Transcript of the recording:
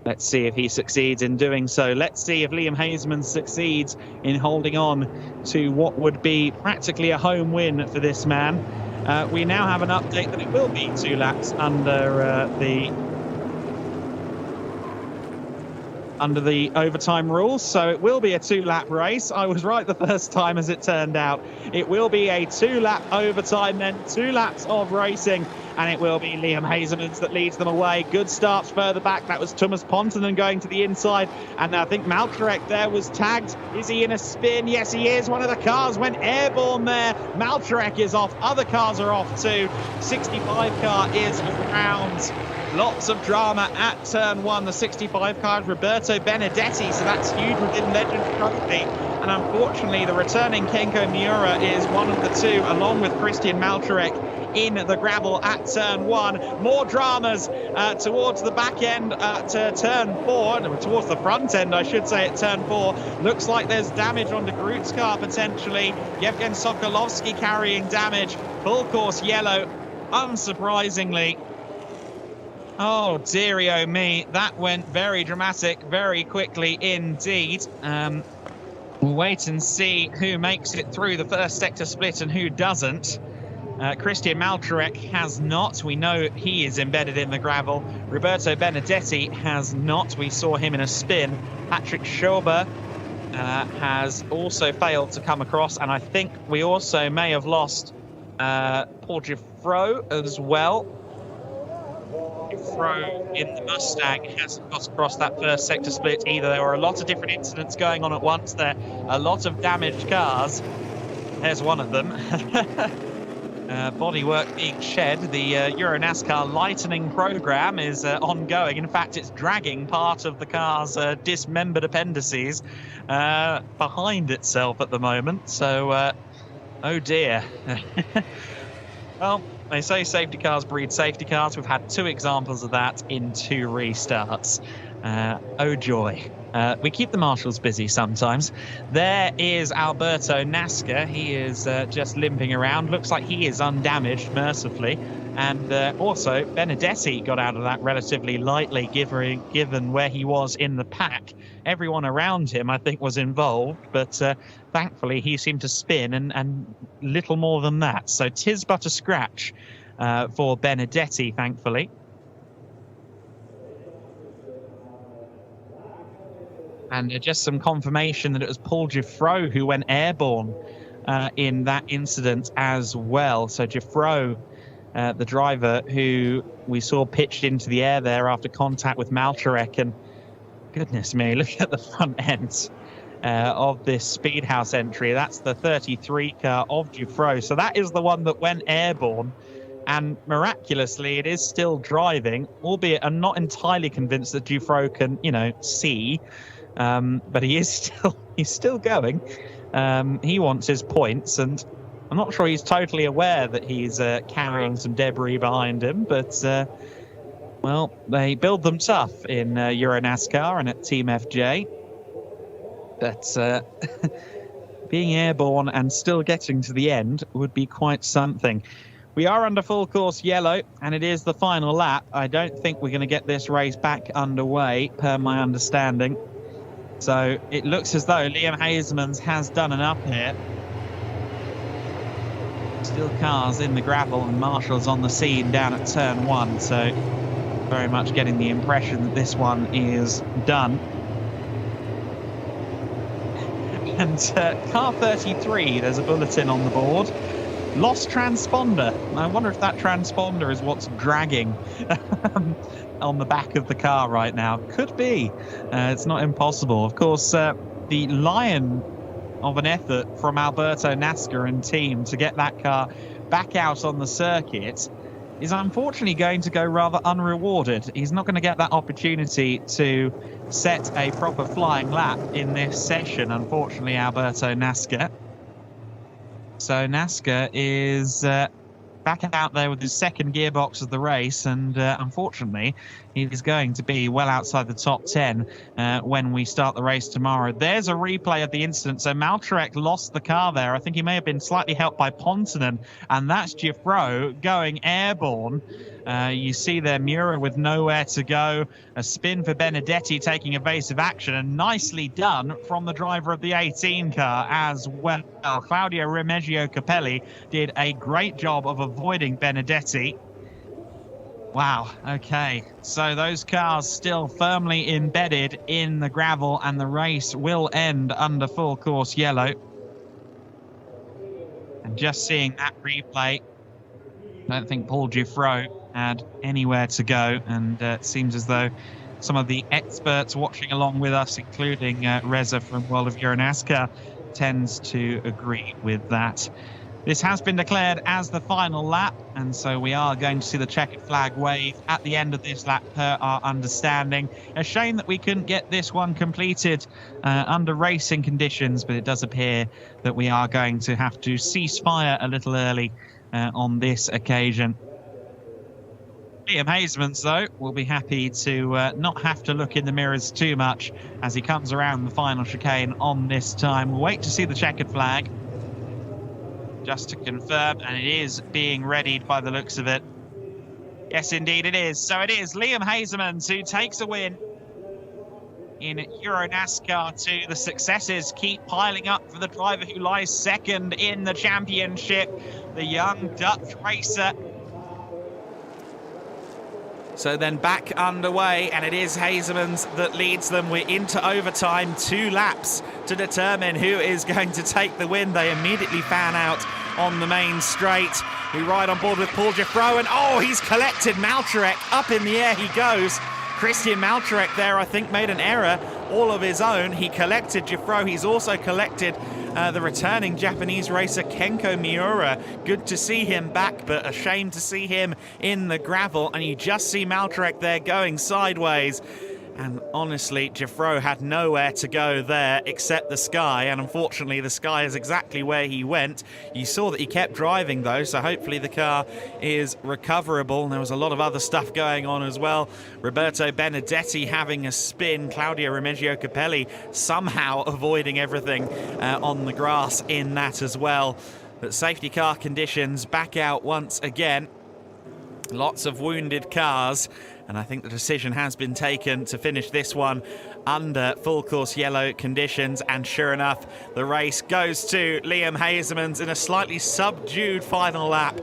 Let's see if he succeeds in doing so. Let's see if Liam Hazeman succeeds in holding on to what would be practically a home win for this man. We now have an update that it will be 2 laps under the overtime rules, so it will be a 2-lap race. I was right the first time, as it turned out. It will be a 2-lap overtime, then 2 laps of racing, and it will be Liam Hazeman that leads them away. Good starts further back. That was Thomas Pontonen going to the inside, and I think Malcharek there was tagged. Is he in a spin? Yes, he is. One of the cars went airborne there. Malcharek is off. Other cars are off too. 65 car is around. Lots of drama at turn 1. The 65 car is Roberto Benedetti, so that's huge within Legend Trophy. And unfortunately, the returning Kenko Miura is one of the two, along with Christian Malcharek, in the gravel at turn 1. More dramas towards the back end to turn 4, towards the front end, I should say, at turn 4. Looks like there's damage on de Groot's car, potentially. Yevgen Sokolovsky carrying damage. Full course yellow, unsurprisingly. Oh, dearie oh me. That went very dramatic, very quickly indeed. We'll wait and see who makes it through the first sector split and who doesn't. Christian Malcharek has not. We know he is embedded in the gravel. Roberto Benedetti has not. We saw him in a spin. Patrick Schober has also failed to come across. And I think we also may have lost Paul Jouffreau as well. Jouffreau in the Mustang hasn't got across that first sector split either. There were a lot of different incidents going on at once there. A lot of damaged cars. There's one of them. Bodywork being shed. The Euro NASCAR lightening program is ongoing. In fact, it's dragging part of the car's dismembered appendices behind itself at the moment. So, oh dear. Well, they say safety cars breed safety cars. We've had 2 examples of that in 2 restarts. Oh joy. We keep the marshals busy sometimes. There is Alberto Nasca. He is just limping around. Looks like he is undamaged, mercifully. And also, Benedetti got out of that relatively lightly, given where he was in the pack. Everyone around him, I think, was involved, but thankfully he seemed to spin and little more than that. So 'tis but a scratch for Benedetti, thankfully. And just some confirmation that it was Paul Jouffreau who went airborne in that incident as well. So Jouffreau, the driver who we saw pitched into the air there after contact with Malcharek. And goodness me, look at the front end of this Speedhouse entry. That's the 33 car of Jouffreau. So that is the one that went airborne. And miraculously, it is still driving, albeit I'm not entirely convinced that Jouffreau can, see. But he's still going. He wants his points, and I'm not sure he's totally aware that he's carrying some debris behind him. But well, they build them tough in Euro NASCAR and at Team FJ. But being airborne and still getting to the end would be quite something. We are under full course yellow, and it is the final lap. I don't think we're going to get this race back underway, per my understanding. So it looks as though Liam Hazeman has done enough here. Still cars in the gravel and marshals on the scene down at turn 1. So very much getting the impression that this one is done. And car 33, there's a bulletin on the board. Lost transponder. I wonder if that transponder is what's dragging on the back of the car right now. Could be. It's not impossible. Of course, the lion of an effort from Alberto Nasca and team to get that car back out on the circuit is unfortunately going to go rather unrewarded. He's not going to get that opportunity to set a proper flying lap in this session, unfortunately, Alberto Nasca. So Nasca is back out there with his second gearbox of the race, and unfortunately he's going to be well outside the top 10 when we start the race tomorrow. There's a replay of the incident. So Malcharek lost the car there. I think he may have been slightly helped by Pontonen, and that's Jouffreau going airborne. You see there Miura with nowhere to go. A spin for Benedetti taking evasive action, and nicely done from the driver of the 18 car as well. Claudio Remigio Capelli did a great job of avoiding Benedetti. Wow, okay, so those cars still firmly embedded in the gravel, and the race will end under full course yellow. And just seeing that replay, I don't think Paul Jouffreau had anywhere to go, and it seems as though some of the experts watching along with us, including Reza from World of Euro NASCAR, tends to agree with that. This has been declared as the final lap, and so we are going to see the checkered flag wave at the end of this lap per our understanding. A shame that we couldn't get this one completed under racing conditions, but it does appear that we are going to have to cease fire a little early on this occasion. Liam Hasemans, though, will be happy to not have to look in the mirrors too much as he comes around the final chicane on this time. We'll wait to see the checkered flag, just to confirm, and it is being readied by the looks of it. Yes, indeed it is. So it is Liam Hasemans who takes a win in Euro NASCAR 2. The successes keep piling up for the driver who lies second in the championship, the young Dutch racer. So then back underway, and it is Hasemans that leads them. We're into overtime, 2 laps to determine who is going to take the win. They immediately fan out on the main straight. We ride on board with Paul Jouffreau, and oh, he's collected Malcharek. Up in the air he goes. Christian Malcharek there, I think, made an error all of his own. He collected Jouffreau. He's also collected the returning Japanese racer Kenko Miura. Good to see him back, but a shame to see him in the gravel. And you just see Malcharek there going sideways. And honestly, Jouffreau had nowhere to go there except the sky, and unfortunately the sky is exactly where he went. You saw that he kept driving though, so hopefully the car is recoverable. And there was a lot of other stuff going on as well. Roberto Benedetti having a spin, Claudio Remigio Capelli somehow avoiding everything on the grass in that as well. But safety car conditions back out once again. Lots of wounded cars, and I think the decision has been taken to finish this one under full course yellow conditions. And sure enough, the race goes to Liam Hasemans in a slightly subdued final lap.